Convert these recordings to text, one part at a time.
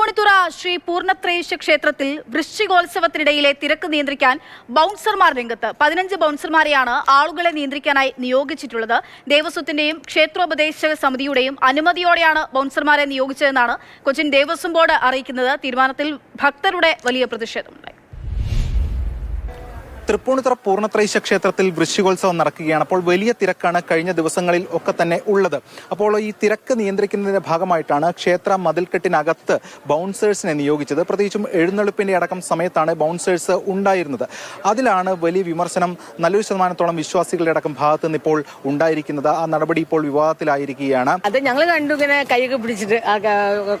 തൃപ്പൂണിത്തുറ ശ്രീ പൂർണ്ണത്രയീശ ക്ഷേത്രത്തിൽ വൃശ്ചികോത്സവത്തിനിടയിലെ തിരക്ക് നിയന്ത്രിക്കാൻ ബൗൺസർമാർ രംഗത്ത്. 15 ബൗൺസർമാരെയാണ് ആളുകളെ നിയന്ത്രിക്കാനായി നിയോഗിച്ചിട്ടുള്ളത്. ദേവസ്വത്തിന്റെയും ക്ഷേത്രോപദേശക സമിതിയുടെയും അനുമതിയോടെയാണ് ബൗൺസർമാരെ നിയോഗിച്ചതെന്നാണ് കൊച്ചിൻ ദേവസ്വം ബോർഡ് അറിയിക്കുന്നത്. തീരുമാനത്തിൽ ഭക്തരുടെ വലിയ പ്രതിഷേധമുണ്ടായി. തൃപ്പൂണിത്തുറ പൂർണ്ണത്രയീശ ക്ഷേത്രത്തിൽ വൃശ്ചികോത്സവം നടക്കുകയാണ്. അപ്പോൾ വലിയ തിരക്കാണ് കഴിഞ്ഞ ദിവസങ്ങളിൽ ഒക്കെ തന്നെ ഉള്ളത്. അപ്പോൾ ഈ തിരക്ക് നിയന്ത്രിക്കുന്നതിന്റെ ഭാഗമായിട്ടാണ് ക്ഷേത്ര മതിൽക്കെട്ടിനകത്ത് ബൗൺസേഴ്സിനെ നിയോഗിച്ചത്. പ്രത്യേകിച്ചും എഴുന്നള്ളിപ്പിന്റെ അടക്കം സമയത്താണ് ബൗൺസേഴ്സ് ഉണ്ടായിരുന്നത്. അതിലാണ് വലിയ വിമർശനം നല്ലൊരു ശതമാനത്തോളം വിശ്വാസികളുടെ അടക്കം ഭാഗത്ത് നിന്ന് ഇപ്പോൾ ഉണ്ടായിരിക്കുന്നത്. ആ നടപടി ഇപ്പോൾ വിവാദത്തിലായിരിക്കുകയാണ്. അത് ഞങ്ങൾ കണ്ടു, ഇങ്ങനെ കൈയൊക്കെ പിടിച്ചിട്ട്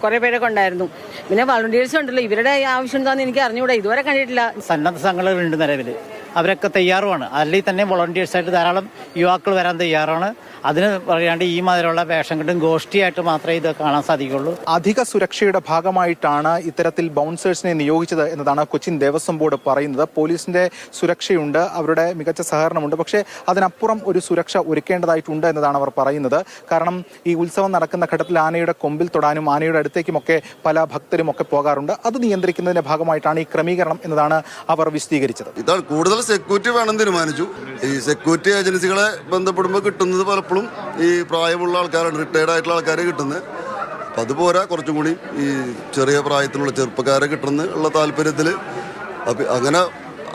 കുറെ പേരൊക്കെ ഉണ്ടായിരുന്നു. പിന്നെ വളണ്ടിയേഴ്സ് ഉണ്ടല്ലോ, ഇവരുടെ ആവശ്യം എന്താണെന്ന് എനിക്ക് അറിഞ്ഞുകൂടാ, ഇതുവരെ കണ്ടിട്ടില്ല. സന്നദ്ധ സംഘടനകളുണ്ട് നിലവിൽ, അവരൊക്കെ തയ്യാറുമാണ്. അല്ലെങ്കിൽ തന്നെ വോളണ്ടിയേഴ്സായിട്ട് ധാരാളം യുവാക്കൾ വരാൻ തയ്യാറാണ്. അതിന് പറയാണ്ട് ഈ മാതിരിയുള്ള വേഷം കെട്ടും ഗോഷ്ഠിയായിട്ട് മാത്രമേ ഇത് കാണാൻ സാധിക്കുള്ളൂ. അധിക സുരക്ഷയുടെ ഭാഗമായിട്ടാണ് ഇത്തരത്തിൽ ബൗൺസേഴ്സിനെ നിയോഗിച്ചത് എന്നതാണ് കൊച്ചിൻ ദേവസ്വം ബോർഡ് പറയുന്നത്. പോലീസിന്റെ സുരക്ഷയുണ്ട്, അവരുടെ മികച്ച സഹകരണമുണ്ട്. പക്ഷേ അതിനപ്പുറം ഒരു സുരക്ഷ ഒരുക്കേണ്ടതായിട്ടുണ്ട് എന്നതാണ് അവർ പറയുന്നത്. കാരണം ഈ ഉത്സവം നടക്കുന്ന ഘട്ടത്തിൽ ആനയുടെ കൊമ്പിൽ തൊടാനും ആനയുടെ അടുത്തേക്കുമൊക്കെ പല ഭക്തരും ഒക്കെ പോകാറുണ്ട്. അത് നിയന്ത്രിക്കുന്നതിന്റെ ഭാഗമായിട്ടാണ് ഈ ക്രമീകരണം എന്നതാണ് അവർ വിശദീകരിച്ചത്. ഇതാണ് കൂടുതൽ സെക്യൂരിറ്റി വേണം തീരുമാനിച്ചു. ഈ സെക്യൂരിറ്റി ഏജൻസികളെ ബന്ധപ്പെടുമ്പോൾ കിട്ടുന്നത് പലപ്പോഴും ഈ പ്രായമുള്ള ആൾക്കാരാണ്, റിട്ടയർഡ് ആയിട്ടുള്ള ആൾക്കാരെ കിട്ടുന്നത്. അപ്പം അതുപോരാ, കുറച്ചും കൂടി ഈ ചെറിയ പ്രായത്തിലുള്ള ചെറുപ്പക്കാരെ കിട്ടുന്നുള്ള താല്പര്യത്തിൽ അങ്ങനെ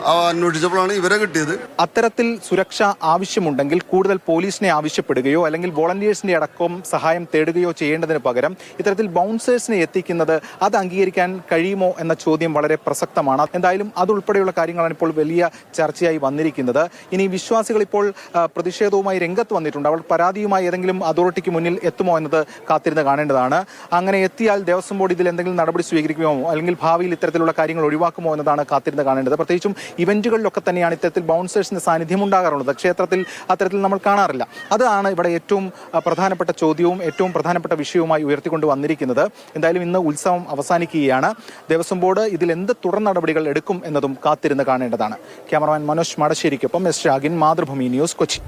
അന്വേഷിച്ചപ്പോഴാണ് ഇവരെ കിട്ടിയത്. അത്തരത്തിൽ സുരക്ഷ ആവശ്യമുണ്ടെങ്കിൽ കൂടുതൽ പോലീസിനെ ആവശ്യപ്പെടുകയോ അല്ലെങ്കിൽ വോളണ്ടിയേഴ്സിന്റെ അടക്കം സഹായം തേടുകയോ ചെയ്യേണ്ടതിന് പകരം ഇത്തരത്തിൽ ബൗൺസേഴ്സിനെ എത്തിക്കുന്നത് അത് അംഗീകരിക്കാൻ കഴിയുമോ എന്ന ചോദ്യം വളരെ പ്രസക്തമാണ്. എന്തായാലും അതുൾപ്പെടെയുള്ള കാര്യങ്ങളാണ് ഇപ്പോൾ വലിയ ചർച്ചയായി വന്നിരിക്കുന്നത്. ഇനി വിശ്വാസികൾ ഇപ്പോൾ പ്രതിഷേധവുമായി രംഗത്ത് വന്നിട്ടുണ്ട്. അവർ പരാതിയുമായി ഏതെങ്കിലും അതോറിറ്റിക്ക് മുന്നിൽ എത്തുമോ എന്നത് കാത്തിരുന്ന് കാണേണ്ടതാണ്. അങ്ങനെ എത്തിയാൽ ദേവസ്വം ബോർഡ് ഇതിൽ എന്തെങ്കിലും നടപടി സ്വീകരിക്കുമോ അല്ലെങ്കിൽ ഭാവിയിൽ ഇത്തരത്തിലുള്ള കാര്യങ്ങൾ ഒഴിവാക്കുമോ എന്നതാണ് കാത്തിരുന്ന് കാണേണ്ടത്. പ്രത്യേകിച്ചും ഇവന്റുകളിലൊക്കെ തന്നെയാണ് ഇത്തരത്തിൽ ബൗൺസേഴ്സിന്റെ സാന്നിധ്യം ഉണ്ടാകാറുള്ളത്. ക്ഷേത്രത്തിൽ അത്തരത്തിൽ നമ്മൾ കാണാറില്ല. അതാണ് ഇവിടെ ഏറ്റവും പ്രധാനപ്പെട്ട ചോദ്യവും ഏറ്റവും പ്രധാനപ്പെട്ട വിഷയവുമായി ഉയർത്തിക്കൊണ്ട് വന്നിരിക്കുന്നത്. എന്തായാലും ഇന്ന് ഉത്സവം അവസാനിക്കുകയാണ്. ദേവസ്വം ബോർഡ് ഇതിൽ എന്ത് തുടർ നടപടികൾ എടുക്കും എന്നതും കാത്തിരുന്ന് കാണേണ്ടതാണ്. ക്യാമറമാൻ മനോജ് മാടശ്ശേരിക്കൊപ്പം എസ് ഷാഗിൻ, മാതൃഭൂമി ന്യൂസ്, കൊച്ചി.